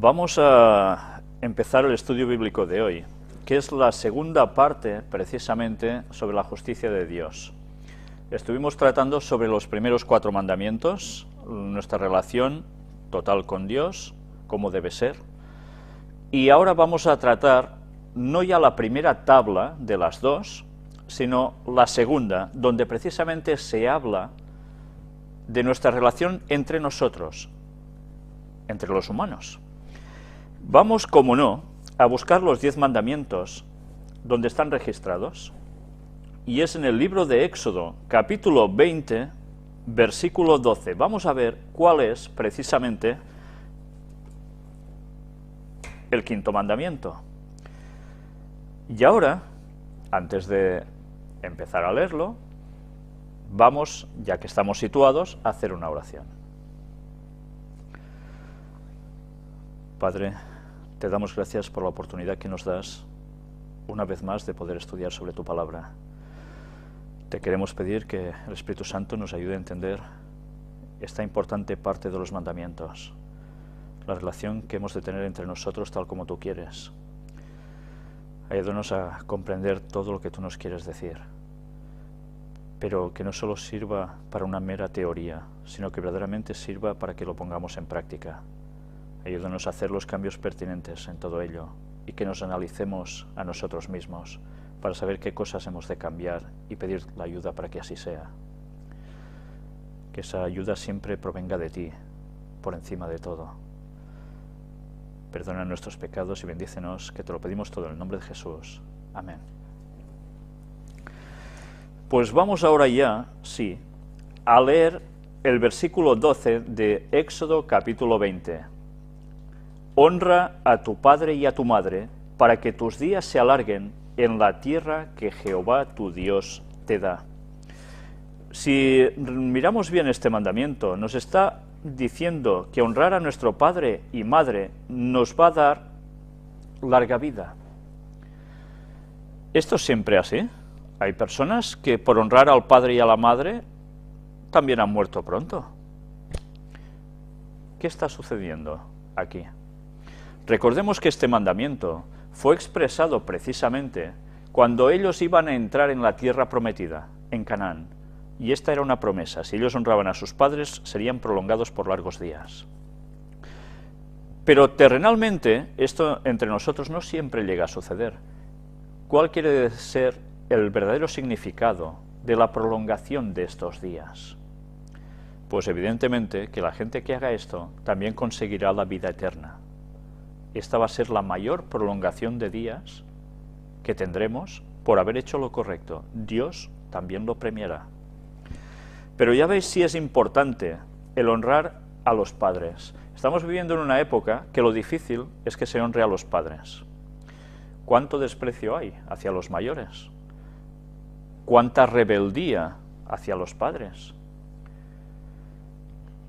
Vamos a empezar el estudio bíblico de hoy, que es la segunda parte, precisamente, sobre la justicia de Dios. Estuvimos tratando sobre los primeros 4 mandamientos, nuestra relación total con Dios, cómo debe ser, y ahora vamos a tratar no ya la primera tabla de las 2, sino la segunda, donde precisamente se habla de nuestra relación entre nosotros, entre los humanos. Vamos, como no, a buscar los 10 mandamientos donde están registrados, y es en el libro de Éxodo, capítulo 20, versículo 12. Vamos a ver cuál es precisamente el 5.º mandamiento. Y ahora, antes de empezar a leerlo, vamos, ya que estamos situados, a hacer una oración. Padre, te damos gracias por la oportunidad que nos das, una vez más, de poder estudiar sobre tu palabra. Te queremos pedir que el Espíritu Santo nos ayude a entender esta importante parte de los mandamientos, la relación que hemos de tener entre nosotros tal como tú quieres. Ayúdanos a comprender todo lo que tú nos quieres decir, pero que no solo sirva para una mera teoría, sino que verdaderamente sirva para que lo pongamos en práctica. Ayúdanos a hacer los cambios pertinentes en todo ello y que nos analicemos a nosotros mismos para saber qué cosas hemos de cambiar y pedir la ayuda para que así sea. Que esa ayuda siempre provenga de ti, por encima de todo. Perdona nuestros pecados y bendícenos, que te lo pedimos todo en el nombre de Jesús. Amén. Pues vamos ahora ya, sí, a leer el versículo 12 de Éxodo capítulo 20. Honra a tu padre y a tu madre, para que tus días se alarguen en la tierra que Jehová tu Dios te da. Si miramos bien este mandamiento, nos está diciendo que honrar a nuestro padre y madre nos va a dar larga vida. ¿Esto es siempre así? Hay personas que por honrar al padre y a la madre también han muerto pronto. ¿Qué está sucediendo aquí? Recordemos que este mandamiento fue expresado precisamente cuando ellos iban a entrar en la tierra prometida, en Canaán, y esta era una promesa: si ellos honraban a sus padres, serían prolongados por largos días. Pero terrenalmente, esto entre nosotros no siempre llega a suceder. ¿Cuál quiere ser el verdadero significado de la prolongación de estos días? Pues evidentemente que la gente que haga esto también conseguirá la vida eterna. Esta va a ser la mayor prolongación de días que tendremos por haber hecho lo correcto. Dios también lo premiará. Pero ya veis si es importante el honrar a los padres. Estamos viviendo en una época que lo difícil es que se honre a los padres. ¿Cuánto desprecio hay hacia los mayores? ¿Cuánta rebeldía hacia los padres?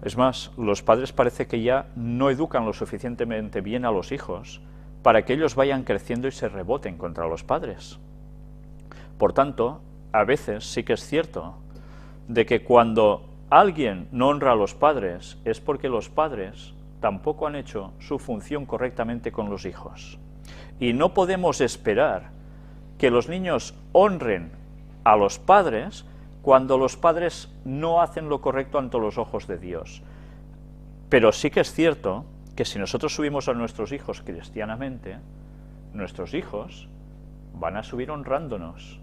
Es más, los padres parece que ya no educan lo suficientemente bien a los hijos para que ellos vayan creciendo y se reboten contra los padres. Por tanto, a veces sí que es cierto de que cuando alguien no honra a los padres es porque los padres tampoco han hecho su función correctamente con los hijos. Y no podemos esperar que los niños honren a los padres cuando los padres no hacen lo correcto ante los ojos de Dios. Pero sí que es cierto que si nosotros subimos a nuestros hijos cristianamente, nuestros hijos van a subir honrándonos,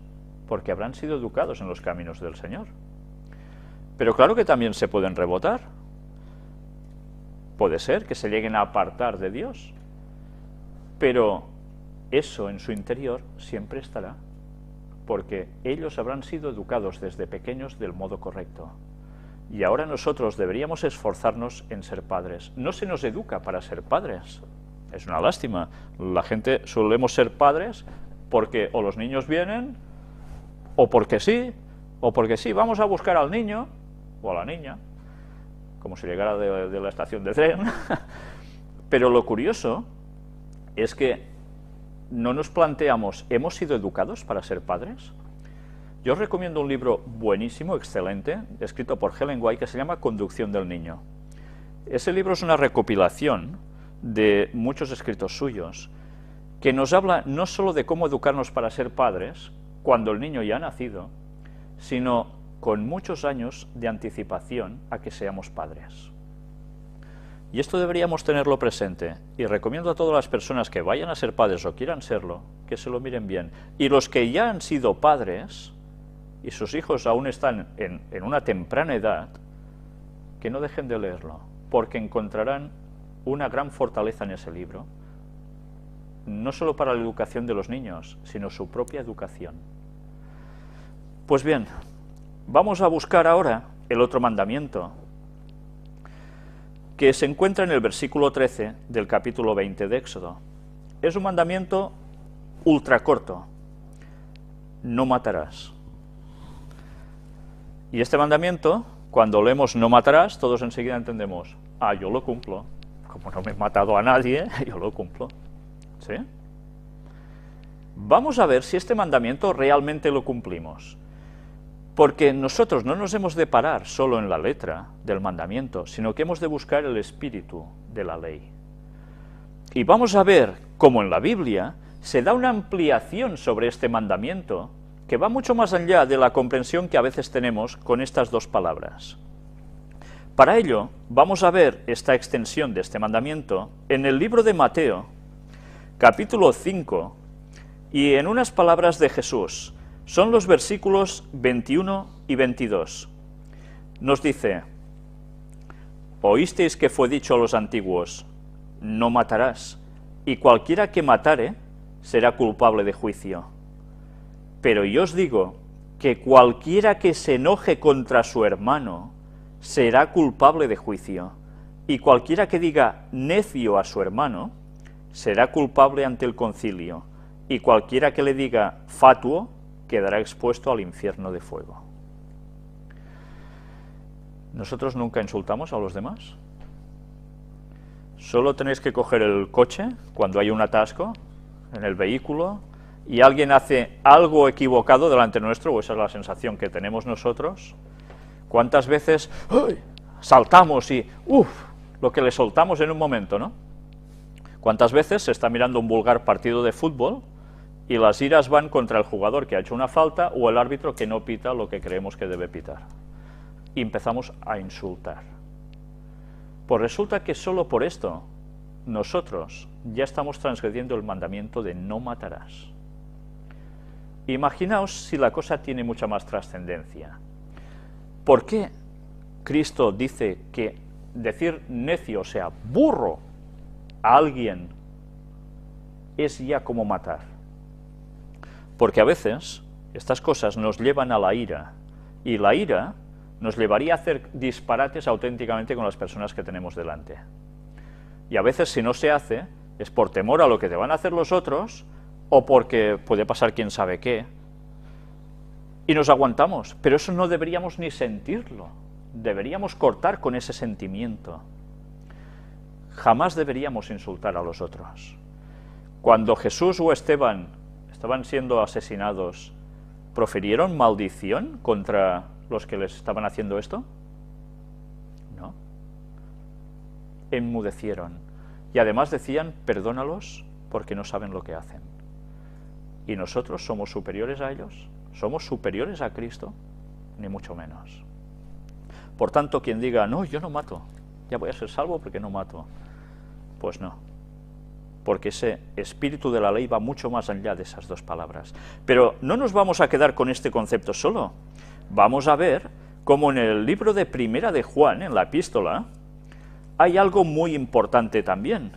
porque habrán sido educados en los caminos del Señor. Pero claro que también se pueden rebotar. Puede ser que se lleguen a apartar de Dios, pero eso en su interior siempre estará, porque ellos habrán sido educados desde pequeños del modo correcto. Y ahora nosotros deberíamos esforzarnos en ser padres. No se nos educa para ser padres. Es una lástima. La gente solemos ser padres porque o los niños vienen, o porque sí, vamos a buscar al niño o a la niña, como si llegara de la estación de tren. Pero lo curioso es que no nos planteamos, ¿hemos sido educados para ser padres? Yo os recomiendo un libro buenísimo, excelente, escrito por Ellen White, que se llama Conducción del niño. Ese libro es una recopilación de muchos escritos suyos, que nos habla no solo de cómo educarnos para ser padres, cuando el niño ya ha nacido, sino con muchos años de anticipación a que seamos padres. Y esto deberíamos tenerlo presente, y recomiendo a todas las personas que vayan a ser padres o quieran serlo, que se lo miren bien. Y los que ya han sido padres, y sus hijos aún están en una temprana edad, que no dejen de leerlo, porque encontrarán una gran fortaleza en ese libro, no solo para la educación de los niños, sino su propia educación. Pues bien, vamos a buscar ahora el otro mandamiento, que se encuentra en el versículo 13 del capítulo 20 de Éxodo. Es un mandamiento ultra corto: no matarás. Y este mandamiento, cuando leemos no matarás, todos enseguida entendemos: ah, yo lo cumplo, como no me he matado a nadie, yo lo cumplo. ¿Sí? Vamos a ver si este mandamiento realmente lo cumplimos. Porque nosotros no nos hemos de parar solo en la letra del mandamiento, sino que hemos de buscar el espíritu de la ley. Y vamos a ver cómo en la Biblia se da una ampliación sobre este mandamiento que va mucho más allá de la comprensión que a veces tenemos con estas dos palabras. Para ello, vamos a ver esta extensión de este mandamiento en el libro de Mateo, capítulo 5, y en unas palabras de Jesús. Son los versículos 21 y 22. Nos dice: oísteis que fue dicho a los antiguos, no matarás, y cualquiera que matare será culpable de juicio. Pero yo os digo que cualquiera que se enoje contra su hermano será culpable de juicio, y cualquiera que diga necio a su hermano será culpable ante el concilio, y cualquiera que le diga fatuo quedará expuesto al infierno de fuego. ¿Nosotros nunca insultamos a los demás? Solo tenéis que coger el coche cuando hay un atasco en el vehículo y alguien hace algo equivocado delante nuestro, o esa es la sensación que tenemos nosotros. ¿Cuántas veces saltamos y lo que le soltamos en un momento, ¿no? ¿Cuántas veces se está mirando un vulgar partido de fútbol y las iras van contra el jugador que ha hecho una falta o el árbitro que no pita lo que creemos que debe pitar? Y empezamos a insultar. Pues resulta que solo por esto nosotros ya estamos transgrediendo el mandamiento de no matarás. Imaginaos si la cosa tiene mucha más trascendencia. ¿Por qué Cristo dice que decir necio, o sea, burro, a alguien es ya como matar? Porque a veces estas cosas nos llevan a la ira, y la ira nos llevaría a hacer disparates auténticamente con las personas que tenemos delante. Y a veces, si no se hace, es por temor a lo que te van a hacer los otros, o porque puede pasar quién sabe qué, y nos aguantamos. Pero eso no deberíamos ni sentirlo, deberíamos cortar con ese sentimiento. Jamás deberíamos insultar a los otros. Cuando Jesús o Esteban estaban siendo asesinados, ¿profirieron maldición contra los que les estaban haciendo esto? No. Enmudecieron. Y además decían, perdónalos porque no saben lo que hacen. ¿Y nosotros somos superiores a ellos? ¿Somos superiores a Cristo? Ni mucho menos. Por tanto, quien diga, no, yo no mato, ya voy a ser salvo porque no mato, pues no. Porque ese espíritu de la ley va mucho más allá de esas dos palabras. Pero no nos vamos a quedar con este concepto solo. Vamos a ver cómo en el libro de Primera de Juan, en la epístola, hay algo muy importante también.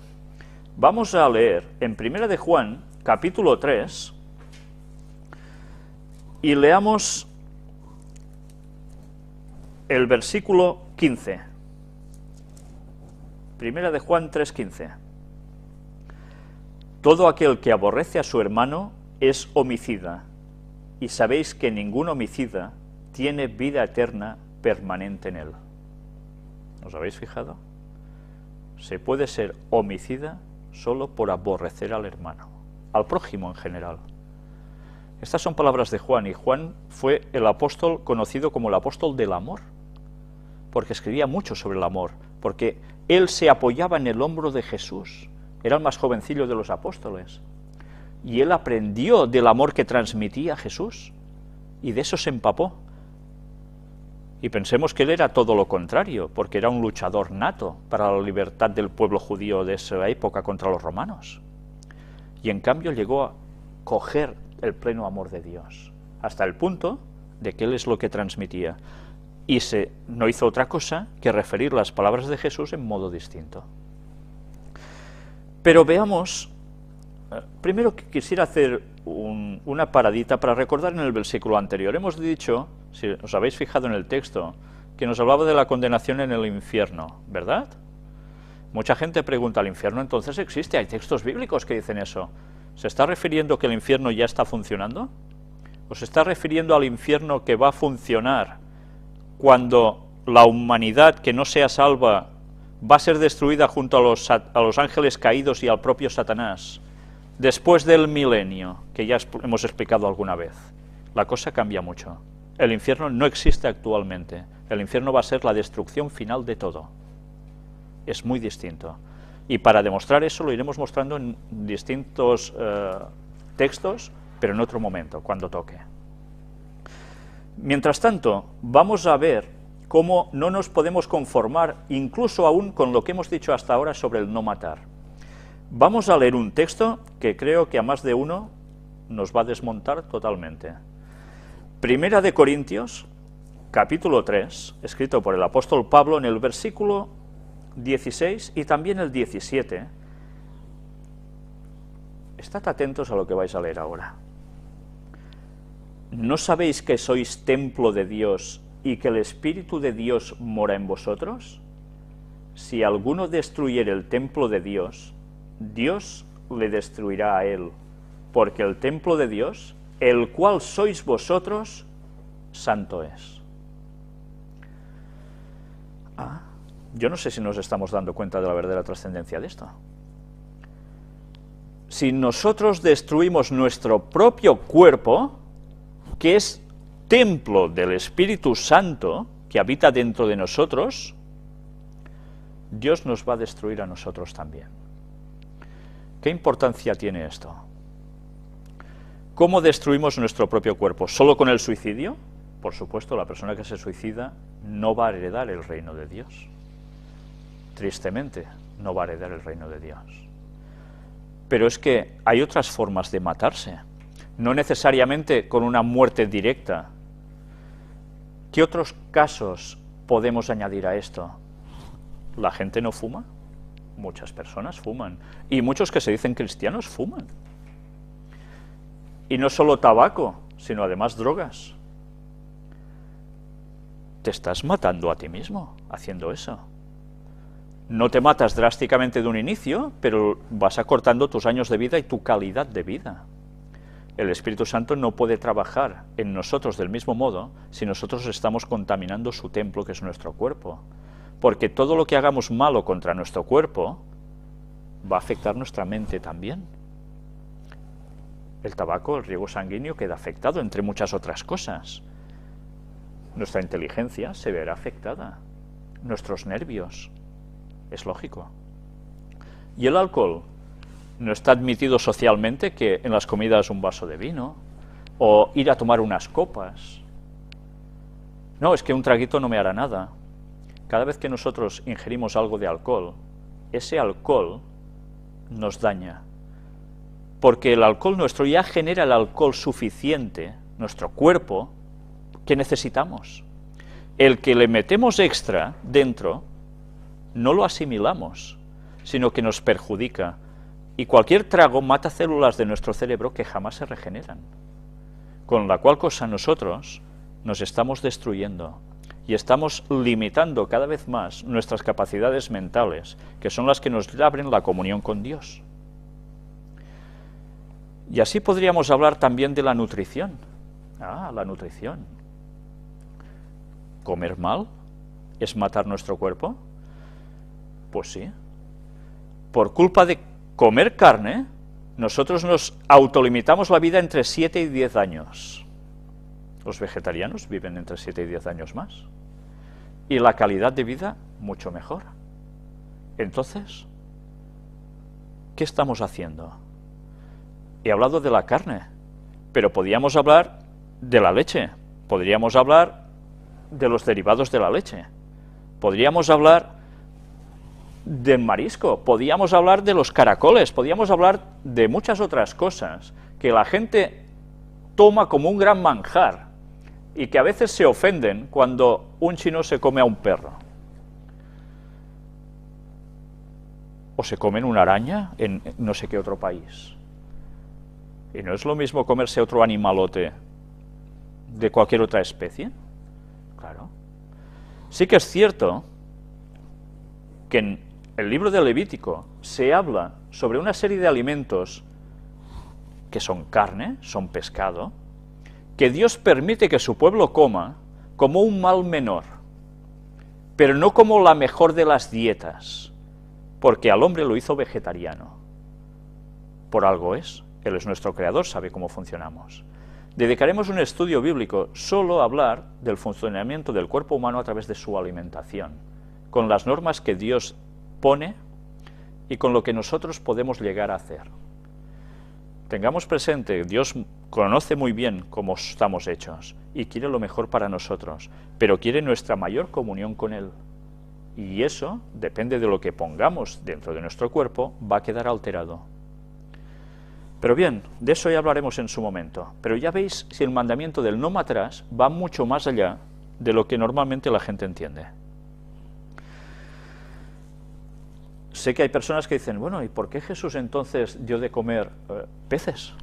Vamos a leer en Primera de Juan, capítulo 3, y leamos el versículo 15. Primera de Juan 3:15. Todo aquel que aborrece a su hermano es homicida, y sabéis que ningún homicida tiene vida eterna permanente en él. ¿Os habéis fijado? Se puede ser homicida solo por aborrecer al hermano, al prójimo en general. Estas son palabras de Juan, y Juan fue el apóstol conocido como el apóstol del amor, porque escribía mucho sobre el amor, porque él se apoyaba en el hombro de Jesús, era el más jovencillo de los apóstoles, y él aprendió del amor que transmitía Jesús, y de eso se empapó. Y pensemos que él era todo lo contrario, porque era un luchador nato para la libertad del pueblo judío de esa época contra los romanos. Y en cambio llegó a coger el pleno amor de Dios, hasta el punto de que él es lo que transmitía. Y no hizo otra cosa que referir las palabras de Jesús en modo distinto. Pero veamos, primero quisiera hacer una paradita para recordar en el versículo anterior. Hemos dicho, si os habéis fijado en el texto, que nos hablaba de la condenación en el infierno, ¿verdad? Mucha gente pregunta, ¿el infierno entonces existe? Hay textos bíblicos que dicen eso. ¿Se está refiriendo que el infierno ya está funcionando? ¿O se está refiriendo al infierno que va a funcionar cuando la humanidad que no sea salva va a ser destruida junto a los ángeles caídos y al propio Satanás, después del milenio, que ya hemos explicado alguna vez? La cosa cambia mucho. El infierno no existe actualmente. El infierno va a ser la destrucción final de todo. Es muy distinto. Y para demostrar eso lo iremos mostrando en distintos textos, pero en otro momento, cuando toque. Mientras tanto, vamos a ver cómo no nos podemos conformar, incluso aún con lo que hemos dicho hasta ahora sobre el no matar. Vamos a leer un texto que creo que a más de uno nos va a desmontar totalmente. Primera de Corintios, capítulo 3, escrito por el apóstol Pablo, en el versículo 16 y también el 17. Estad atentos a lo que vais a leer ahora. ¿No sabéis que sois templo de Dios y que el Espíritu de Dios mora en vosotros? Si alguno destruyere el templo de Dios, Dios le destruirá a él, porque el templo de Dios, el cual sois vosotros, santo es. Yo no sé si nos estamos dando cuenta de la verdadera trascendencia de esto. Si nosotros destruimos nuestro propio cuerpo, que es templo del Espíritu Santo, que habita dentro de nosotros, Dios nos va a destruir a nosotros también. ¿Qué importancia tiene esto? ¿Cómo destruimos nuestro propio cuerpo? ¿Solo con el suicidio? Por supuesto, la persona que se suicida no va a heredar el reino de Dios. Tristemente, no va a heredar el reino de Dios. Pero es que hay otras formas de matarse, no necesariamente con una muerte directa. ¿Qué otros casos podemos añadir a esto? ¿La gente no fuma? Muchas personas fuman, y muchos que se dicen cristianos fuman. Y no solo tabaco, sino además drogas. Te estás matando a ti mismo haciendo eso. No te matas drásticamente de un inicio, pero vas acortando tus años de vida y tu calidad de vida. El Espíritu Santo no puede trabajar en nosotros del mismo modo si nosotros estamos contaminando su templo, que es nuestro cuerpo. Porque todo lo que hagamos malo contra nuestro cuerpo va a afectar nuestra mente también. El tabaco, el riego sanguíneo queda afectado, entre muchas otras cosas. Nuestra inteligencia se verá afectada. Nuestros nervios. Es lógico. Y el alcohol. No está admitido socialmente que en las comidas un vaso de vino, o ir a tomar unas copas. No, es que un traguito no me hará nada. Cada vez que nosotros ingerimos algo de alcohol, ese alcohol nos daña. Porque el alcohol nuestro ya genera el alcohol suficiente, nuestro cuerpo, que necesitamos. El que le metemos extra dentro, no lo asimilamos, sino que nos perjudica. Y cualquier trago mata células de nuestro cerebro que jamás se regeneran. Con la cual cosa nosotros nos estamos destruyendo y estamos limitando cada vez más nuestras capacidades mentales, que son las que nos abren la comunión con Dios. Y así podríamos hablar también de la nutrición. La nutrición. ¿Comer mal es matar nuestro cuerpo? Pues sí. Por culpa de comer carne, nosotros nos autolimitamos la vida entre 7 y 10 años. Los vegetarianos viven entre 7 y 10 años más. Y la calidad de vida mucho mejor. Entonces, ¿qué estamos haciendo? He hablado de la carne, pero podríamos hablar de la leche, podríamos hablar de los derivados de la leche, podríamos hablar del marisco, podríamos hablar de los caracoles, podríamos hablar de muchas otras cosas que la gente toma como un gran manjar y que a veces se ofenden cuando un chino se come a un perro. O se comen una araña en no sé qué otro país. Y no es lo mismo comerse otro animalote de cualquier otra especie. Claro. Sí que es cierto que en el libro de Levítico se habla sobre una serie de alimentos que son carne, son pescado, que Dios permite que su pueblo coma como un mal menor, pero no como la mejor de las dietas, porque al hombre lo hizo vegetariano. Por algo es, Él es nuestro creador, sabe cómo funcionamos. Dedicaremos un estudio bíblico solo a hablar del funcionamiento del cuerpo humano a través de su alimentación, con las normas que Dios pone y con lo que nosotros podemos llegar a hacer. Tengamos presente, Dios conoce muy bien cómo estamos hechos y quiere lo mejor para nosotros, pero quiere nuestra mayor comunión con Él. Y eso, depende de lo que pongamos dentro de nuestro cuerpo, va a quedar alterado. Pero bien, de eso ya hablaremos en su momento. Pero ya veis si el mandamiento del no matarás va mucho más allá de lo que normalmente la gente entiende. Sé que hay personas que dicen, bueno, ¿y por qué Jesús entonces dio de comer peces?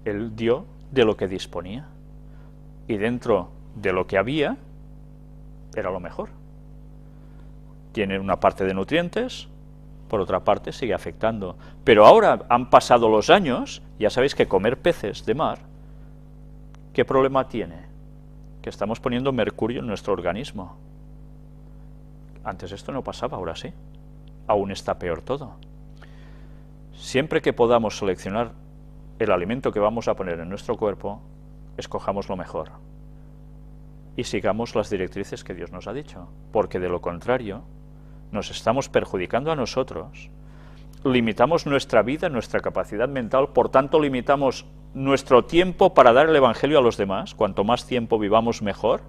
Él dio de lo que disponía. Y dentro de lo que había, era lo mejor. Tiene una parte de nutrientes, por otra parte sigue afectando. Pero ahora han pasado los años, ya sabéis que comer peces de mar, ¿qué problema tiene? Que estamos poniendo mercurio en nuestro organismo. Antes esto no pasaba, ahora sí. Aún está peor todo. Siempre que podamos seleccionar el alimento que vamos a poner en nuestro cuerpo, escojamos lo mejor. Y sigamos las directrices que Dios nos ha dicho, porque de lo contrario, nos estamos perjudicando a nosotros, limitamos nuestra vida, nuestra capacidad mental, por tanto limitamos nuestro tiempo para dar el Evangelio a los demás. Cuanto más tiempo vivamos, mejor,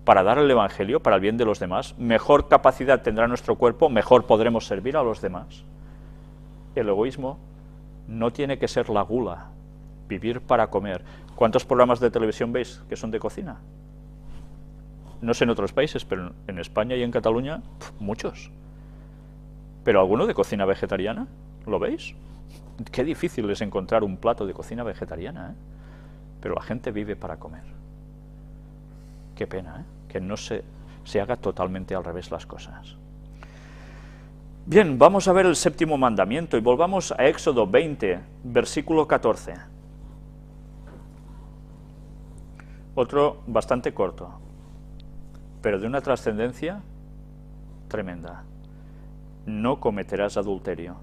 para dar el Evangelio, para el bien de los demás, mejor capacidad tendrá nuestro cuerpo, mejor podremos servir a los demás. El egoísmo no tiene que ser la gula, vivir para comer. ¿Cuántos programas de televisión veis que son de cocina? No sé en otros países, pero en España y en Cataluña, muchos. ¿Pero alguno de cocina vegetariana? ¿Lo veis? Qué difícil es encontrar un plato de cocina vegetariana, ¿eh? Pero la gente vive para comer. Qué pena, ¿eh? Que no se haga totalmente al revés las cosas. Bien, vamos a ver el séptimo mandamiento y volvamos a Éxodo 20, versículo 14. Otro bastante corto, pero de una trascendencia tremenda. No cometerás adulterio.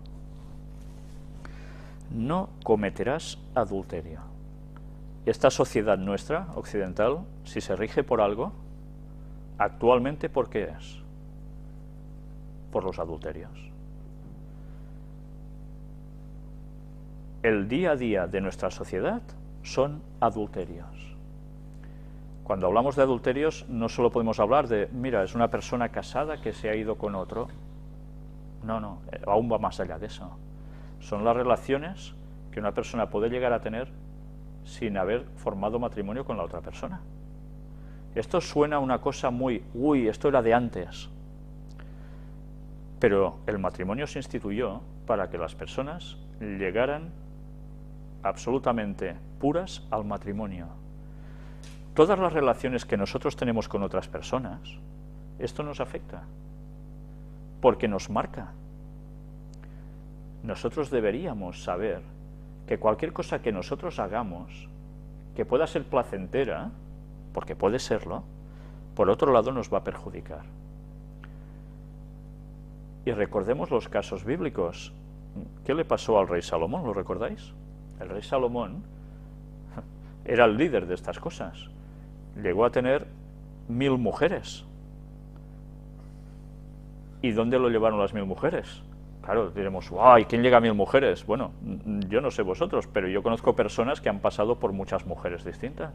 No cometerás adulterio. Esta sociedad nuestra, occidental, si se rige por algo, actualmente, ¿por qué es? Por los adulterios. El día a día de nuestra sociedad son adulterios. Cuando hablamos de adulterios, no solo podemos hablar de, mira, es una persona casada que se ha ido con otro. No, aún va más allá de eso. Son las relaciones que una persona puede llegar a tener sin haber formado matrimonio con la otra persona. Esto suena a una cosa muy, esto era de antes. Pero el matrimonio se instituyó para que las personas llegaran absolutamente puras al matrimonio. Todas las relaciones que nosotros tenemos con otras personas, esto nos afecta, porque nos marca. Nosotros deberíamos saber que cualquier cosa que nosotros hagamos, que pueda ser placentera, porque puede serlo, por otro lado nos va a perjudicar. Y recordemos los casos bíblicos. ¿Qué le pasó al rey Salomón? ¿Lo recordáis? El rey Salomón era el líder de estas cosas. Llegó a tener 1000 mujeres. ¿Y dónde lo llevaron las 1000 mujeres? Claro, diremos, ¡ay! ¿Quién llega a 1000 mujeres? Bueno, yo no sé vosotros, pero yo conozco personas que han pasado por muchas mujeres distintas.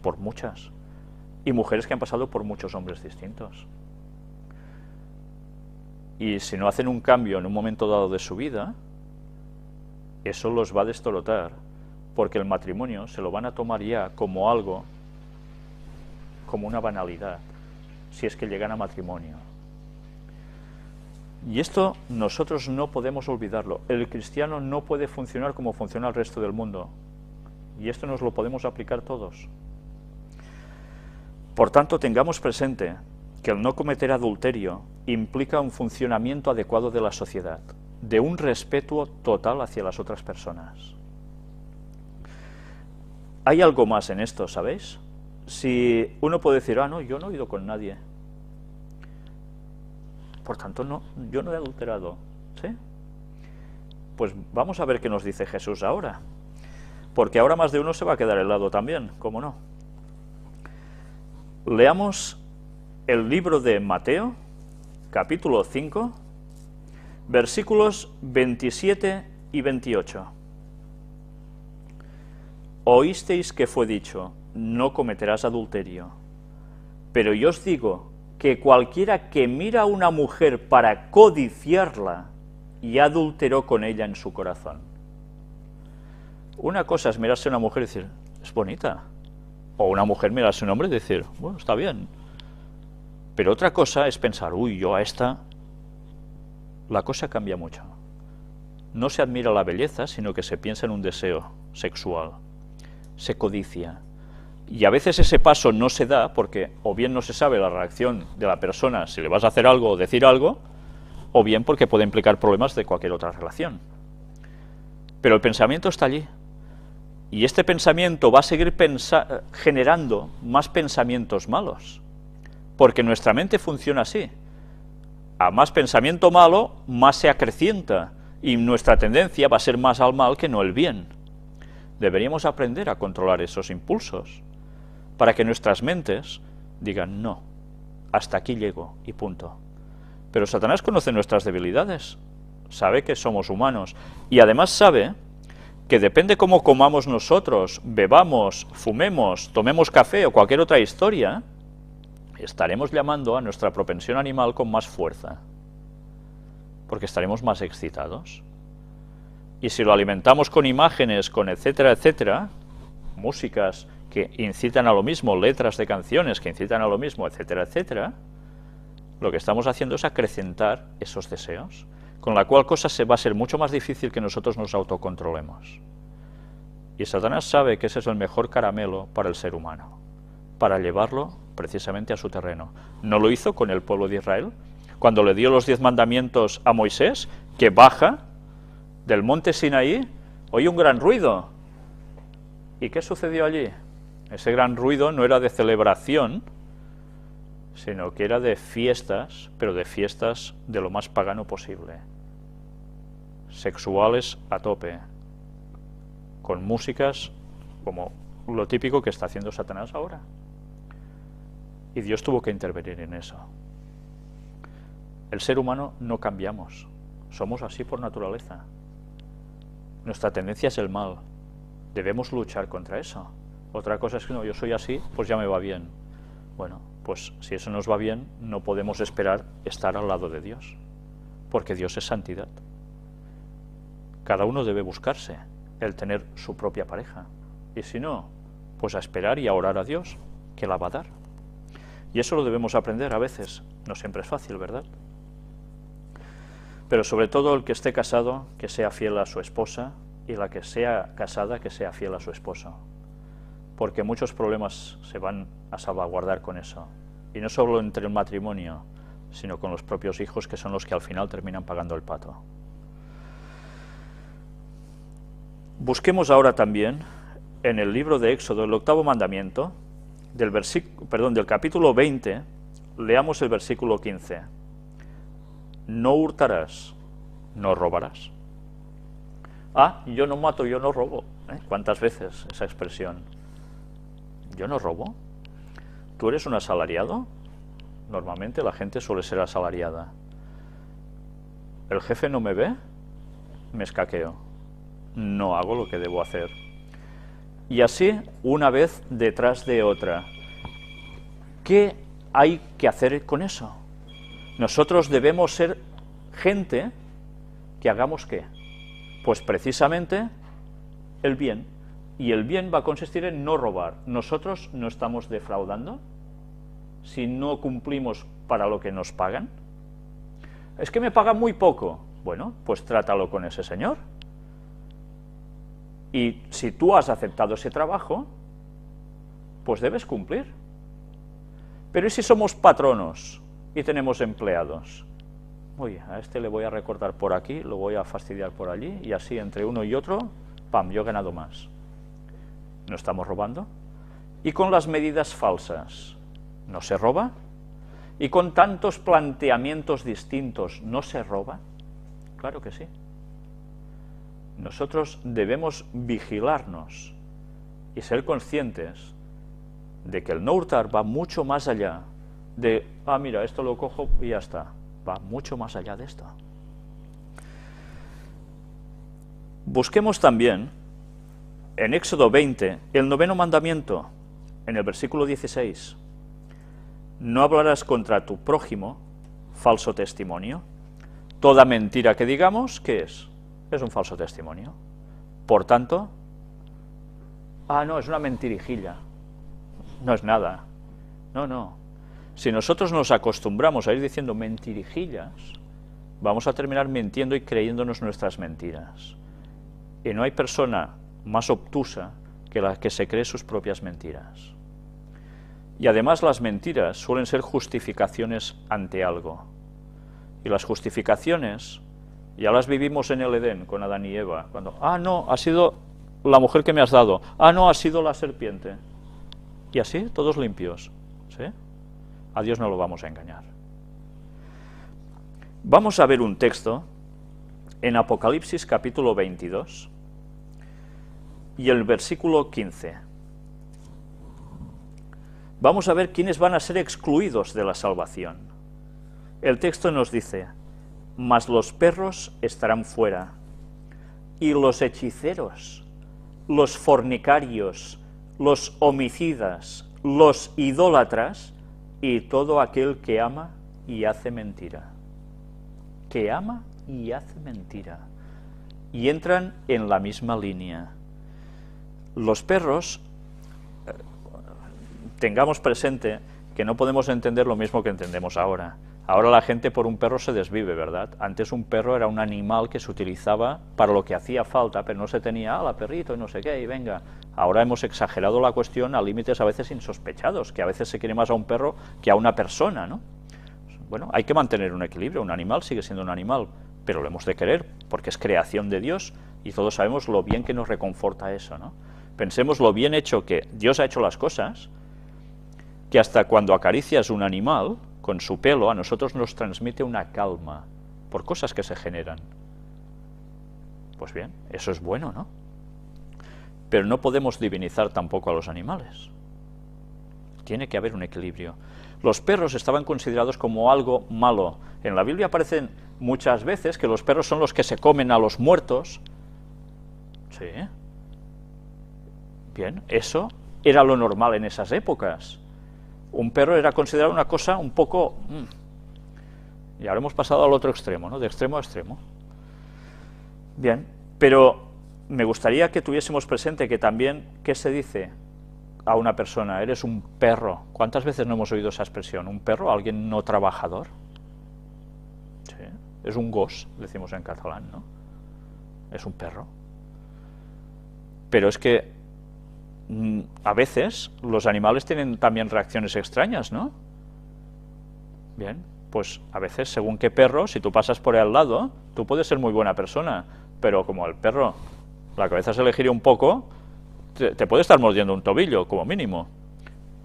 Por muchas. Y mujeres que han pasado por muchos hombres distintos. Y si no hacen un cambio en un momento dado de su vida, eso los va a destorotar, porque el matrimonio se lo van a tomar ya como algo, como una banalidad, si es que llegan a matrimonio. Y esto nosotros no podemos olvidarlo. El cristiano no puede funcionar como funciona el resto del mundo. Y esto nos lo podemos aplicar todos. Por tanto, tengamos presente que el no cometer adulterio implica un funcionamiento adecuado de la sociedad, de un respeto total hacia las otras personas. Hay algo más en esto, ¿sabéis? Si uno puede decir, no, yo no he ido con nadie, por tanto, no, yo no he adulterado, ¿sí? Pues vamos a ver qué nos dice Jesús ahora, porque ahora más de uno se va a quedar helado también, ¿cómo no? Leamos el libro de Mateo, capítulo 5, versículos 27 y 28. Oísteis que fue dicho, no cometerás adulterio, pero yo os digo que cualquiera que mira a una mujer para codiciarla, ya adulteró con ella en su corazón. Una cosa es mirarse a una mujer y decir, es bonita, o una mujer mirarse a un hombre y decir, bueno, está bien. Pero otra cosa es pensar, uy, yo a esta... La cosa cambia mucho. No se admira la belleza, sino que se piensa en un deseo sexual. Se codicia. Y a veces ese paso no se da porque o bien no se sabe la reacción de la persona si le vas a hacer algo o decir algo, o bien porque puede implicar problemas de cualquier otra relación. Pero el pensamiento está allí. Y este pensamiento va a seguir generando más pensamientos malos. Porque nuestra mente funciona así. A más pensamiento malo, más se acrecienta. Y nuestra tendencia va a ser más al mal que no el bien. Deberíamos aprender a controlar esos impulsos, para que nuestras mentes digan, no, hasta aquí llego y punto. Pero Satanás conoce nuestras debilidades, sabe que somos humanos, y además sabe que depende cómo comamos nosotros, bebamos, fumemos, tomemos café o cualquier otra historia, estaremos llamando a nuestra propensión animal con más fuerza, porque estaremos más excitados. Y si lo alimentamos con imágenes, con etcétera, etcétera, músicas que incitan a lo mismo, letras de canciones que incitan a lo mismo, etcétera, etcétera, lo que estamos haciendo es acrecentar esos deseos, con la cual cosa se va a ser mucho más difícil que nosotros nos autocontrolemos. Y Satanás sabe que ese es el mejor caramelo para el ser humano, para llevarlo precisamente a su terreno. ¿No lo hizo con el pueblo de Israel? Cuando le dio los 10 mandamientos a Moisés, que baja del monte Sinaí, oye un gran ruido. ¿Y qué sucedió allí? Ese gran ruido no era de celebración, sino que era de fiestas, pero de fiestas de lo más pagano posible. Sexuales a tope, con músicas como lo típico que está haciendo Satanás ahora. Y Dios tuvo que intervenir en eso. El ser humano no cambiamos, somos así por naturaleza. Nuestra tendencia es el mal, debemos luchar contra eso. Otra cosa es que no, yo soy así, pues ya me va bien. Bueno, pues si eso nos va bien, no podemos esperar estar al lado de Dios, porque Dios es santidad. Cada uno debe buscarse el tener su propia pareja, y si no, pues a esperar y a orar a Dios, que la va a dar. Y eso lo debemos aprender a veces, no siempre es fácil, ¿verdad? Pero sobre todo el que esté casado, que sea fiel a su esposa, y la que sea casada, que sea fiel a su esposo. Porque muchos problemas se van a salvaguardar con eso. Y no solo entre el matrimonio, sino con los propios hijos, que son los que al final terminan pagando el pato. Busquemos ahora también, en el libro de Éxodo, el 8º mandamiento, del capítulo 20, leamos el versículo 15. No hurtarás, no robarás. Yo no mato, yo no robo. ¿Cuántas veces esa expresión? ¿Yo no robo? ¿Tú eres un asalariado? Normalmente la gente suele ser asalariada. ¿El jefe no me ve? Me escaqueo. No hago lo que debo hacer. Y así, una vez detrás de otra. ¿Qué hay que hacer con eso? Nosotros debemos ser gente que hagamos ¿qué? Pues precisamente el bien. Y el bien va a consistir en no robar. ¿Nosotros no estamos defraudando si no cumplimos para lo que nos pagan? Es que me pagan muy poco. Bueno, pues trátalo con ese señor. Y si tú has aceptado ese trabajo, pues debes cumplir. Pero ¿y si somos patronos y tenemos empleados? Oye, a este le voy a recortar por aquí, lo voy a fastidiar por allí, y así entre uno y otro, ¡pam!, yo he ganado más. ¿No estamos robando? Y con las medidas falsas, ¿no se roba? Y con tantos planteamientos distintos, ¿no se roba? Claro que sí. Nosotros debemos vigilarnos y ser conscientes de que el no hurtar va mucho más allá de, mira, esto lo cojo y ya está. Va mucho más allá de esto. Busquemos también en Éxodo 20 el 9º mandamiento, en el versículo 16. No hablarás contra tu prójimo falso testimonio. Toda mentira que digamos, ¿qué es? Es un falso testimonio. Por tanto, no, es una mentirijilla. No es nada. No. Si nosotros nos acostumbramos a ir diciendo mentirijillas, vamos a terminar mintiendo y creyéndonos nuestras mentiras. Y no hay persona más obtusa que la que se cree sus propias mentiras. Y además las mentiras suelen ser justificaciones ante algo. Y las justificaciones ya las vivimos en el Edén con Adán y Eva, cuando, no, ha sido la mujer que me has dado, no, ha sido la serpiente. Y así, todos limpios, ¿sí? A Dios no lo vamos a engañar. Vamos a ver un texto en Apocalipsis capítulo 22 y el versículo 15. Vamos a ver quiénes van a ser excluidos de la salvación. El texto nos dice, mas los perros estarán fuera, y los hechiceros, los fornicarios, los homicidas, los idólatras, y todo aquel que ama y hace mentira. Que ama y hace mentira. Y entran en la misma línea. Los perros, tengamos presente que no podemos entender lo mismo que entendemos ahora. Ahora la gente por un perro se desvive, ¿verdad? Antes un perro era un animal que se utilizaba para lo que hacía falta, pero no se tenía, la perrito y no sé qué, y venga. Ahora hemos exagerado la cuestión a límites a veces insospechados, que a veces se quiere más a un perro que a una persona, ¿no? Bueno, hay que mantener un equilibrio, un animal sigue siendo un animal, pero lo hemos de querer, porque es creación de Dios, y todos sabemos lo bien que nos reconforta eso, ¿no? Pensemos lo bien hecho que Dios ha hecho las cosas, que hasta cuando acaricias un animal con su pelo, a nosotros nos transmite una calma por cosas que se generan. Pues bien, eso es bueno, ¿no? Pero no podemos divinizar tampoco a los animales. Tiene que haber un equilibrio. Los perros estaban considerados como algo malo. En la Biblia aparecen muchas veces que los perros son los que se comen a los muertos. Sí. Bien, eso era lo normal en esas épocas. Un perro era considerado una cosa un poco... Y ahora hemos pasado al otro extremo, ¿no? De extremo a extremo. Bien, pero me gustaría que tuviésemos presente que también, ¿qué se dice a una persona? Eres un perro. ¿Cuántas veces no hemos oído esa expresión? ¿Un perro? ¿Alguien no trabajador? Sí, es un gos, decimos en catalán, ¿no? Es un perro. Pero es que a veces los animales tienen también reacciones extrañas, ¿no? Bien, pues a veces, según qué perro, si tú pasas por ahí al lado, tú puedes ser muy buena persona, pero como el perro, la cabeza se le gire un poco, te puede estar mordiendo un tobillo, como mínimo.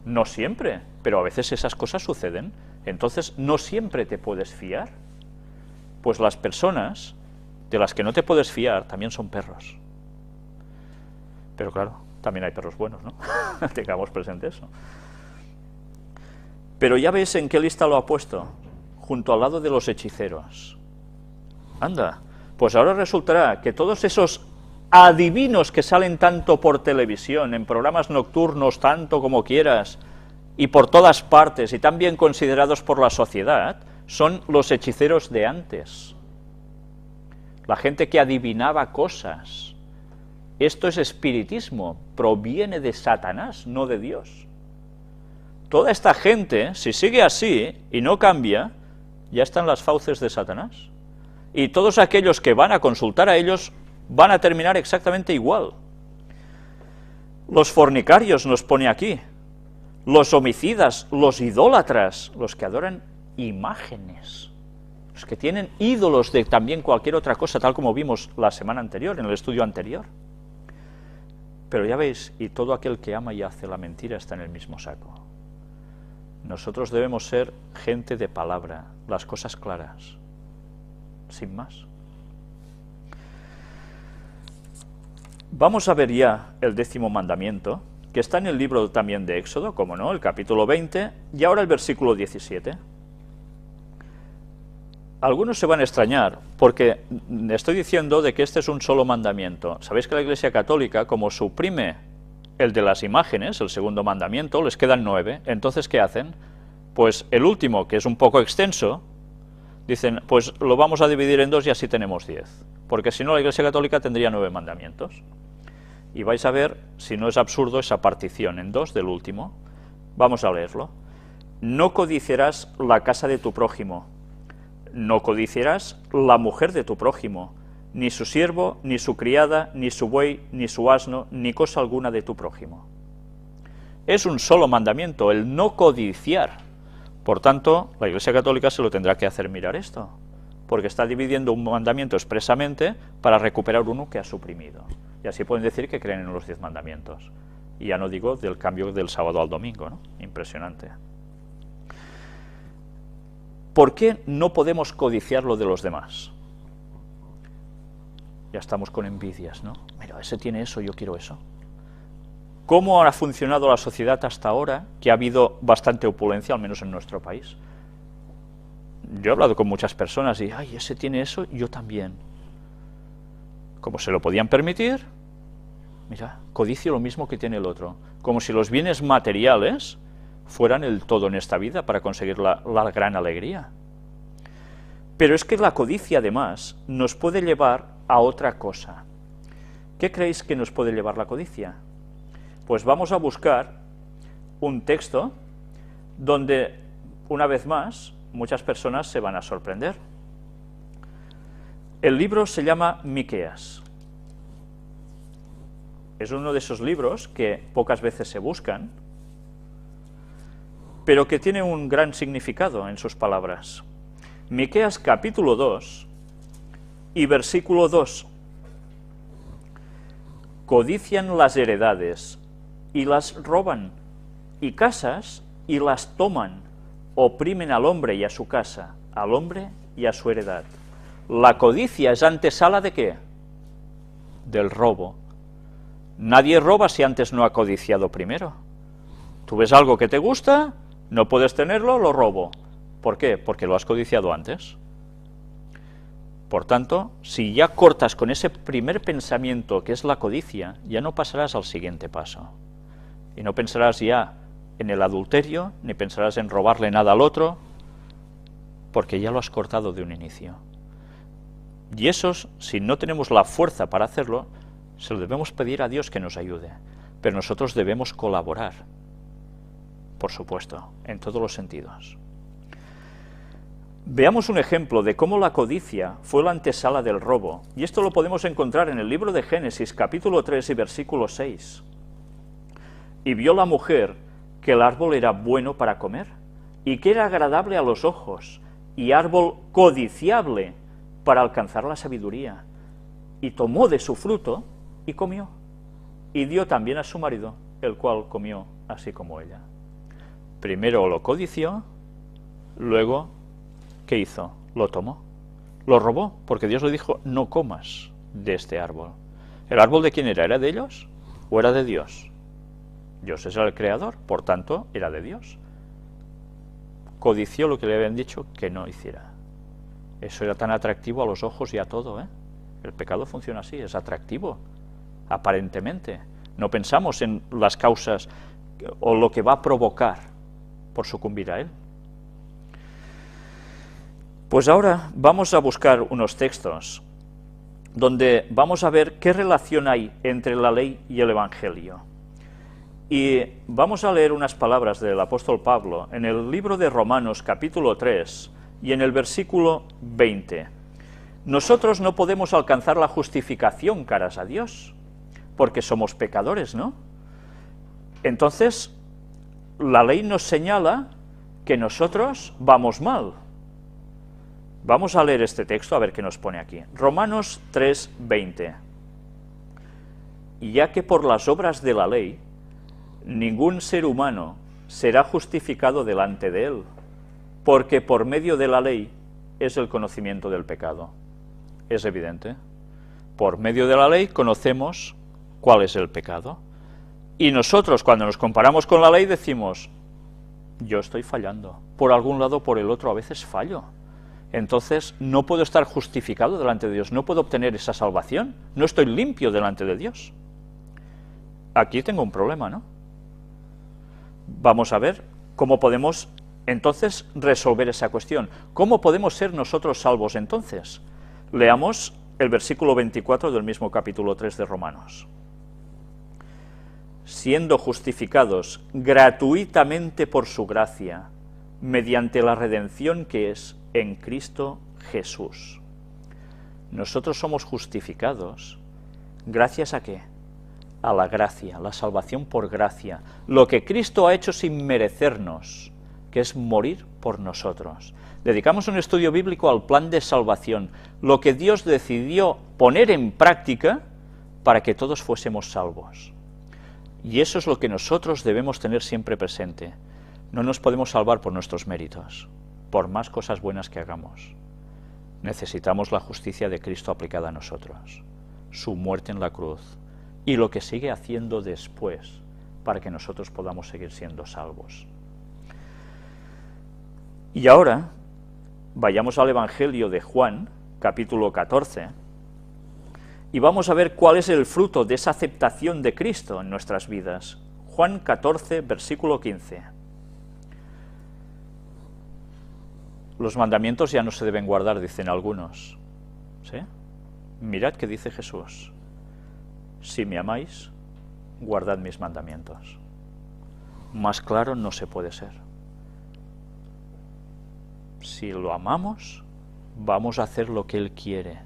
No siempre, pero a veces esas cosas suceden. Entonces, no siempre te puedes fiar. Pues las personas de las que no te puedes fiar también son perros. Pero claro, también hay perros buenos, ¿no? Tengamos presente eso. Pero ya ves en qué lista lo ha puesto, junto al lado de los hechiceros. Anda, pues ahora resultará que todos esos adivinos que salen tanto por televisión, en programas nocturnos, tanto como quieras, y por todas partes, y tan bien considerados por la sociedad, son los hechiceros de antes. La gente que adivinaba cosas. Esto es espiritismo, proviene de Satanás, no de Dios. Toda esta gente, si sigue así y no cambia, ya están las fauces de Satanás. Y todos aquellos que van a consultar a ellos van a terminar exactamente igual. Los fornicarios nos pone aquí, los homicidas, los idólatras, los que adoran imágenes, los que tienen ídolos de también cualquier otra cosa, tal como vimos la semana anterior, en el estudio anterior. Pero ya veis, y todo aquel que ama y hace la mentira está en el mismo saco. Nosotros debemos ser gente de palabra, las cosas claras, sin más. Vamos a ver ya el 10º mandamiento, que está en el libro también de Éxodo, como no, el capítulo 20, y ahora el versículo 17. Algunos se van a extrañar, porque estoy diciendo de que este es un solo mandamiento. Sabéis que la Iglesia Católica, como suprime el de las imágenes, el segundo mandamiento, les quedan 9, entonces ¿qué hacen? Pues el último, que es un poco extenso, dicen, pues lo vamos a dividir en 2 y así tenemos 10, porque si no la Iglesia Católica tendría 9 mandamientos. Y vais a ver si no es absurdo esa partición en 2 del último. Vamos a leerlo. No codiciarás la casa de tu prójimo. No codiciarás la mujer de tu prójimo, ni su siervo, ni su criada, ni su buey, ni su asno, ni cosa alguna de tu prójimo. Es un solo mandamiento, el no codiciar. Por tanto, la Iglesia Católica se lo tendrá que hacer mirar esto, porque está dividiendo un mandamiento expresamente para recuperar uno que ha suprimido. Y así pueden decir que creen en los 10 mandamientos. Y ya no digo del cambio del sábado al domingo, ¿no? Impresionante. ¿Por qué no podemos codiciar lo de los demás? Ya estamos con envidias, ¿no? Mira, ese tiene eso, yo quiero eso. ¿Cómo ha funcionado la sociedad hasta ahora, que ha habido bastante opulencia, al menos en nuestro país? Yo he hablado con muchas personas y, ay, ese tiene eso, yo también. Como se lo podían permitir, mira, codicio lo mismo que tiene el otro. Como si los bienes materiales fueran el todo en esta vida para conseguir la gran alegría. Pero es que la codicia, además, nos puede llevar a otra cosa. ¿Qué creéis que nos puede llevar la codicia? Pues vamos a buscar un texto donde, una vez más, muchas personas se van a sorprender. El libro se llama Miqueas. Es uno de esos libros que pocas veces se buscan, pero que tiene un gran significado en sus palabras. Miqueas capítulo 2 y versículo 2. Codician las heredades y las roban, y casas y las toman, oprimen al hombre y a su casa, al hombre y a su heredad. La codicia es antesala ¿de qué? Del robo. Nadie roba si antes no ha codiciado primero. Tú ves algo que te gusta, no puedes tenerlo, lo robo. ¿Por qué? Porque lo has codiciado antes. Por tanto, si ya cortas con ese primer pensamiento que es la codicia, ya no pasarás al siguiente paso. Y no pensarás ya en el adulterio, ni pensarás en robarle nada al otro, porque ya lo has cortado de un inicio. Y esos, si no tenemos la fuerza para hacerlo, se lo debemos pedir a Dios que nos ayude. Pero nosotros debemos colaborar, por supuesto, en todos los sentidos. Veamos un ejemplo de cómo la codicia fue la antesala del robo, y esto lo podemos encontrar en el libro de Génesis, capítulo 3 y versículo 6. Y vio la mujer que el árbol era bueno para comer, y que era agradable a los ojos, y árbol codiciable para alcanzar la sabiduría, y tomó de su fruto y comió, y dio también a su marido, el cual comió así como ella. Primero lo codició, luego, ¿qué hizo? Lo tomó, lo robó, porque Dios le dijo, no comas de este árbol. ¿El árbol de quién era? ¿Era de ellos o era de Dios? Dios es el creador, por tanto, era de Dios. Codició lo que le habían dicho que no hiciera. Eso era tan atractivo a los ojos y a todo, ¿eh? El pecado funciona así, es atractivo, aparentemente. No pensamos en las causas o lo que va a provocar por sucumbir a él. Pues ahora vamos a buscar unos textos donde vamos a ver qué relación hay entre la ley y el Evangelio. Y vamos a leer unas palabras del apóstol Pablo en el libro de Romanos capítulo 3 y en el versículo 20. Nosotros no podemos alcanzar la justificación caras a Dios, porque somos pecadores, ¿no? Entonces, la ley nos señala que nosotros vamos mal. Vamos a leer este texto a ver qué nos pone aquí. Romanos 3:20. Ya que por las obras de la ley, ningún ser humano será justificado delante de él, porque por medio de la ley es el conocimiento del pecado. Es evidente. Por medio de la ley conocemos cuál es el pecado. Y nosotros, cuando nos comparamos con la ley, decimos, yo estoy fallando. Por algún lado o por el otro a veces fallo. Entonces no puedo estar justificado delante de Dios, no puedo obtener esa salvación, no estoy limpio delante de Dios. Aquí tengo un problema, ¿no? Vamos a ver cómo podemos entonces resolver esa cuestión. ¿Cómo podemos ser nosotros salvos entonces? Leamos el versículo 24 del mismo capítulo 3 de Romanos. Siendo justificados gratuitamente por su gracia, mediante la redención que es en Cristo Jesús. Nosotros somos justificados, ¿gracias a qué? A la gracia, la salvación por gracia, lo que Cristo ha hecho sin merecernos, que es morir por nosotros. Dedicamos un estudio bíblico al plan de salvación, lo que Dios decidió poner en práctica para que todos fuésemos salvos. Y eso es lo que nosotros debemos tener siempre presente. No nos podemos salvar por nuestros méritos, por más cosas buenas que hagamos. Necesitamos la justicia de Cristo aplicada a nosotros, su muerte en la cruz, y lo que sigue haciendo después, para que nosotros podamos seguir siendo salvos. Y ahora, vayamos al Evangelio de Juan, capítulo 14, y vamos a ver cuál es el fruto de esa aceptación de Cristo en nuestras vidas. Juan 14, versículo 15. Los mandamientos ya no se deben guardar, dicen algunos. ¿Sí? Mirad qué dice Jesús. Si me amáis, guardad mis mandamientos. Más claro no se puede ser. Si lo amamos, vamos a hacer lo que Él quiere,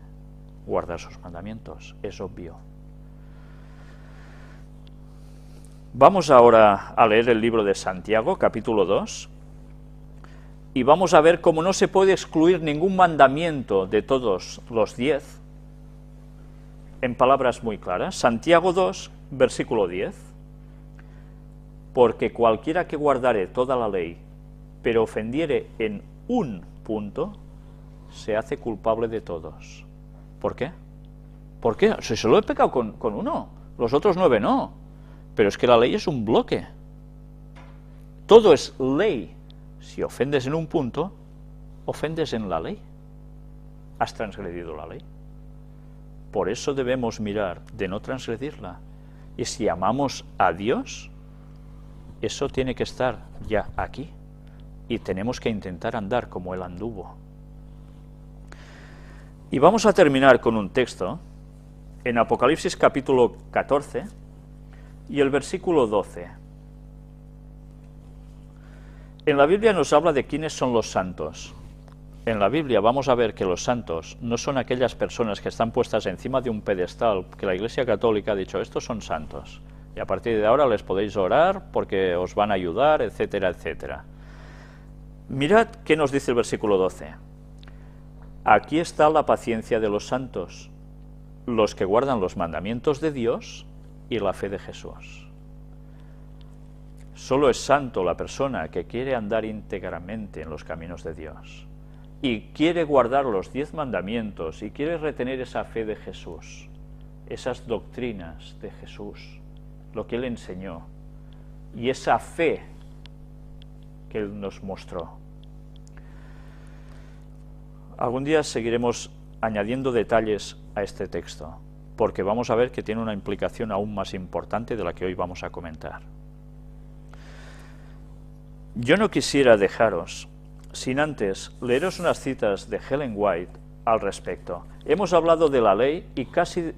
guardar sus mandamientos, es obvio. Vamos ahora a leer el libro de Santiago, capítulo 2, y vamos a ver cómo no se puede excluir ningún mandamiento de todos los 10, en palabras muy claras. Santiago 2, versículo 10, porque cualquiera que guardare toda la ley, pero ofendiere en un punto, se hace culpable de todos. ¿Por qué? ¿Por qué? Si solo he pecado con uno, los otros 9 no. Pero es que la ley es un bloque. Todo es ley. Si ofendes en un punto, ofendes en la ley. Has transgredido la ley. Por eso debemos mirar de no transgredirla. Y si amamos a Dios, eso tiene que estar ya aquí. Y tenemos que intentar andar como Él anduvo. Y vamos a terminar con un texto en Apocalipsis capítulo 14 y el versículo 12. En la Biblia nos habla de quiénes son los santos. En la Biblia vamos a ver que los santos no son aquellas personas que están puestas encima de un pedestal, que la Iglesia Católica ha dicho, estos son santos, y a partir de ahora les podéis orar porque os van a ayudar, etcétera, etcétera. Mirad qué nos dice el versículo 12. Aquí está la paciencia de los santos, los que guardan los mandamientos de Dios y la fe de Jesús. Solo es santo la persona que quiere andar íntegramente en los caminos de Dios y quiere guardar los 10 mandamientos y quiere retener esa fe de Jesús, esas doctrinas de Jesús, lo que Él enseñó y esa fe que Él nos mostró. Algún día seguiremos añadiendo detalles a este texto, porque vamos a ver que tiene una implicación aún más importante de la que hoy vamos a comentar. Yo no quisiera dejaros sin antes leeros unas citas de Ellen White al respecto. Hemos hablado de la ley y casi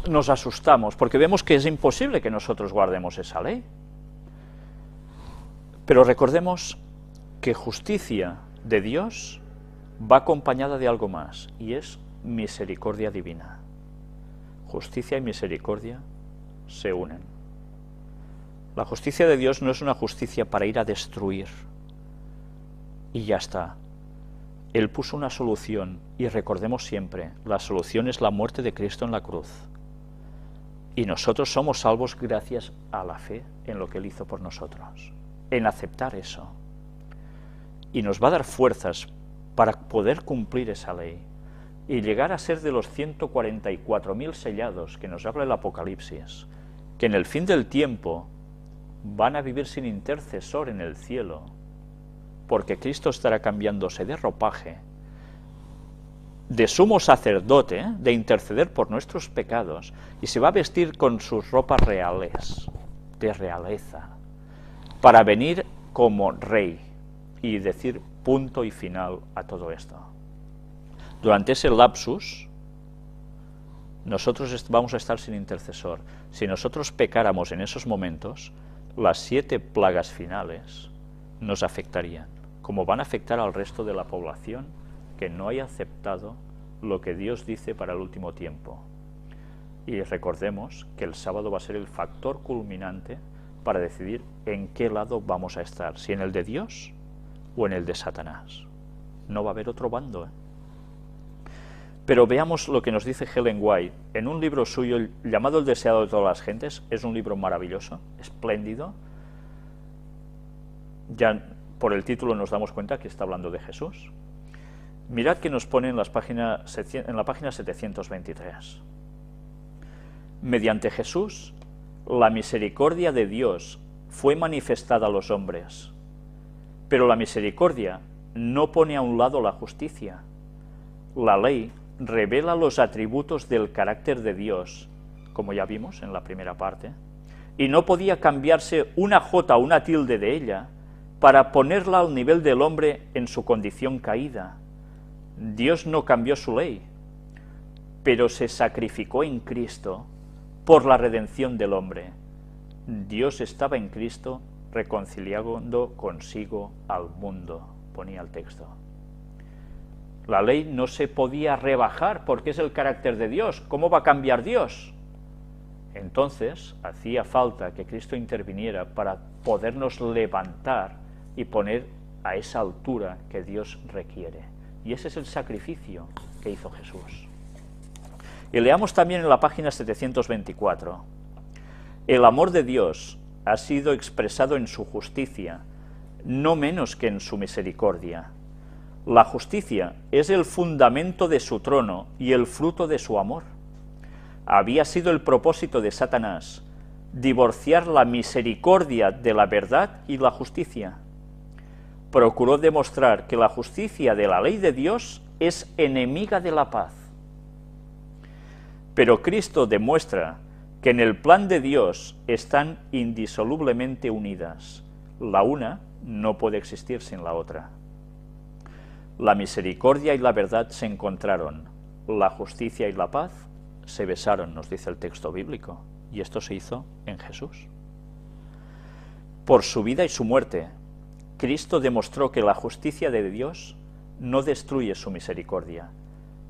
nos asustamos, porque vemos que es imposible que nosotros guardemos esa ley. Pero recordemos que justicia de Dios va acompañada de algo más, y es misericordia divina. Justicia y misericordia se unen. La justicia de Dios no es una justicia para ir a destruir, y ya está. Él puso una solución, y recordemos siempre, la solución es la muerte de Cristo en la cruz. Y nosotros somos salvos gracias a la fe en lo que Él hizo por nosotros, en aceptar eso. Y nos va a dar fuerzas para poder cumplir esa ley y llegar a ser de los 144.000 sellados que nos habla el Apocalipsis, que en el fin del tiempo van a vivir sin intercesor en el cielo, porque Cristo estará cambiándose de ropaje, de sumo sacerdote, de interceder por nuestros pecados, y se va a vestir con sus ropas reales, de realeza, para venir como rey y decir punto y final a todo esto. Durante ese lapsus, nosotros vamos a estar sin intercesor. Si nosotros pecáramos en esos momentos, las 7 plagas finales nos afectarían, como van a afectar al resto de la población que no haya aceptado lo que Dios dice para el último tiempo. Y recordemos que el sábado va a ser el factor culminante para decidir en qué lado vamos a estar, si en el de Dios o en el de Satanás. No va a haber otro bando, ¿eh? Pero veamos lo que nos dice Ellen White en un libro suyo llamado El deseado de todas las gentes. Es un libro maravilloso, espléndido. Ya por el título nos damos cuenta que está hablando de Jesús. Mirad que nos pone en la página 723. Mediante Jesús, la misericordia de Dios fue manifestada a los hombres, pero la misericordia no pone a un lado la justicia. La ley revela los atributos del carácter de Dios, como ya vimos en la primera parte, y no podía cambiarse una jota o una tilde de ella para ponerla al nivel del hombre en su condición caída. Dios no cambió su ley, pero se sacrificó en Cristo por la redención del hombre. Dios estaba en Cristo reconciliando consigo al mundo, ponía el texto. La ley no se podía rebajar porque es el carácter de Dios. ¿Cómo va a cambiar Dios? Entonces hacía falta que Cristo interviniera para podernos levantar y poner a esa altura que Dios requiere. Y ese es el sacrificio que hizo Jesús. Y leamos también en la página 724. El amor de Dios ha sido expresado en su justicia, no menos que en su misericordia. La justicia es el fundamento de su trono y el fruto de su amor. Había sido el propósito de Satanás divorciar la misericordia de la verdad y la justicia. Procuró demostrar que la justicia de la ley de Dios es enemiga de la paz. Pero Cristo demuestra que en el plan de Dios están indisolublemente unidas. La una no puede existir sin la otra. La misericordia y la verdad se encontraron, la justicia y la paz se besaron, nos dice el texto bíblico, y esto se hizo en Jesús. Por su vida y su muerte, Cristo demostró que la justicia de Dios no destruye su misericordia,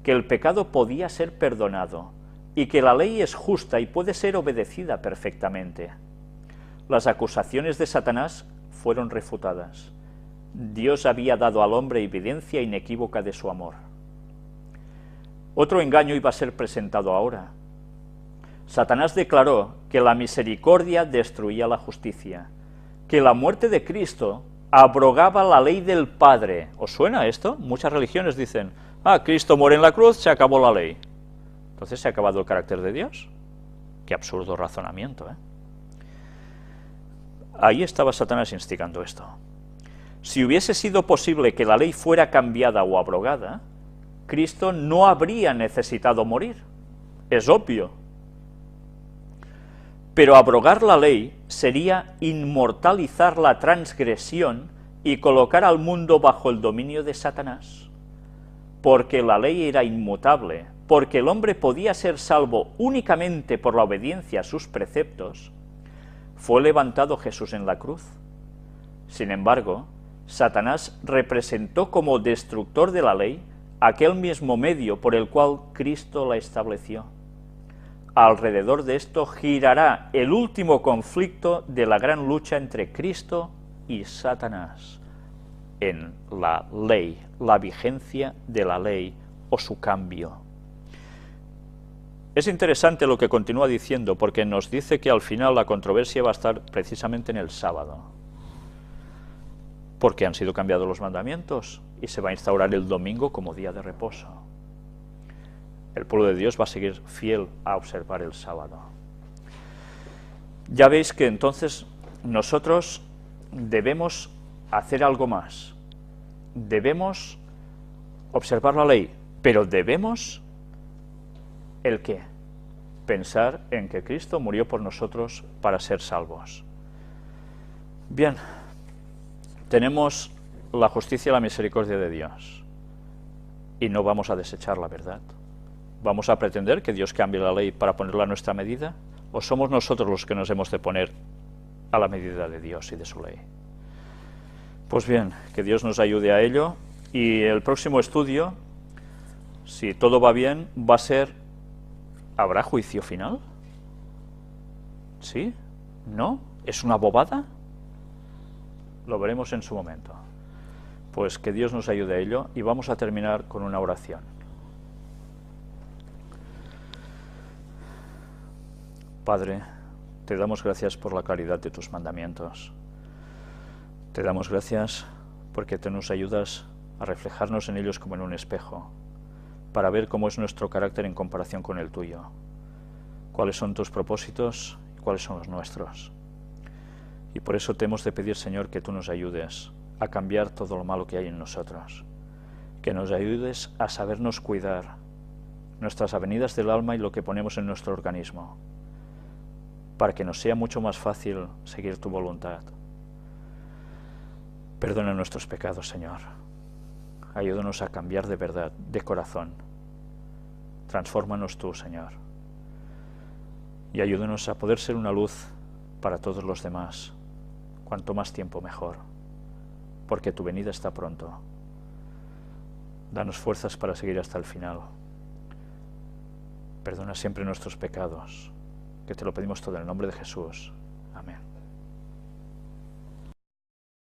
que el pecado podía ser perdonado y que la ley es justa y puede ser obedecida perfectamente. Las acusaciones de Satanás fueron refutadas. Dios había dado al hombre evidencia inequívoca de su amor. Otro engaño iba a ser presentado ahora. Satanás declaró que la misericordia destruía la justicia, que la muerte de Cristo abrogaba la ley del Padre. ¿Os suena esto? Muchas religiones dicen, Cristo muere en la cruz, se acabó la ley. Entonces, ¿se ha acabado el carácter de Dios? Qué absurdo razonamiento, ¿eh? Ahí estaba Satanás instigando esto. Si hubiese sido posible que la ley fuera cambiada o abrogada, Cristo no habría necesitado morir, es obvio. Pero abrogar la ley sería inmortalizar la transgresión y colocar al mundo bajo el dominio de Satanás. Porque la ley era inmutable, porque el hombre podía ser salvo únicamente por la obediencia a sus preceptos, fue levantado Jesús en la cruz. Sin embargo, Satanás representó como destructor de la ley aquel mismo medio por el cual Cristo la estableció. Alrededor de esto girará el último conflicto de la gran lucha entre Cristo y Satanás, en la ley, la vigencia de la ley o su cambio. Es interesante lo que continúa diciendo, porque nos dice que al final la controversia va a estar precisamente en el sábado, porque han sido cambiados los mandamientos y se va a instaurar el domingo como día de reposo. El pueblo de Dios va a seguir fiel a observar el sábado. Ya veis que entonces nosotros debemos hacer algo más. Debemos observar la ley, pero debemos ¿el qué? Pensar en que Cristo murió por nosotros para ser salvos. Bien, tenemos la justicia y la misericordia de Dios y no vamos a desechar la verdad. ¿Vamos a pretender que Dios cambie la ley para ponerla a nuestra medida? ¿O somos nosotros los que nos hemos de poner a la medida de Dios y de su ley? Pues bien, que Dios nos ayude a ello, y el próximo estudio, si todo va bien, va a ser: ¿habrá juicio final? ¿Sí? ¿No? ¿Es una bobada? Lo veremos en su momento. Pues que Dios nos ayude a ello, y vamos a terminar con una oración. Padre, te damos gracias por la claridad de tus mandamientos. Te damos gracias porque te nos ayudas a reflejarnos en ellos como en un espejo, para ver cómo es nuestro carácter en comparación con el tuyo, cuáles son tus propósitos y cuáles son los nuestros. Y por eso te hemos de pedir, Señor, que tú nos ayudes a cambiar todo lo malo que hay en nosotros, que nos ayudes a sabernos cuidar nuestras avenidas del alma y lo que ponemos en nuestro organismo, para que nos sea mucho más fácil seguir tu voluntad. Perdona nuestros pecados, Señor. Ayúdanos a cambiar de verdad, de corazón. Transfórmanos tú, Señor. Y ayúdanos a poder ser una luz para todos los demás. Cuanto más tiempo, mejor, porque tu venida está pronto. Danos fuerzas para seguir hasta el final. Perdona siempre nuestros pecados, que te lo pedimos todo en el nombre de Jesús.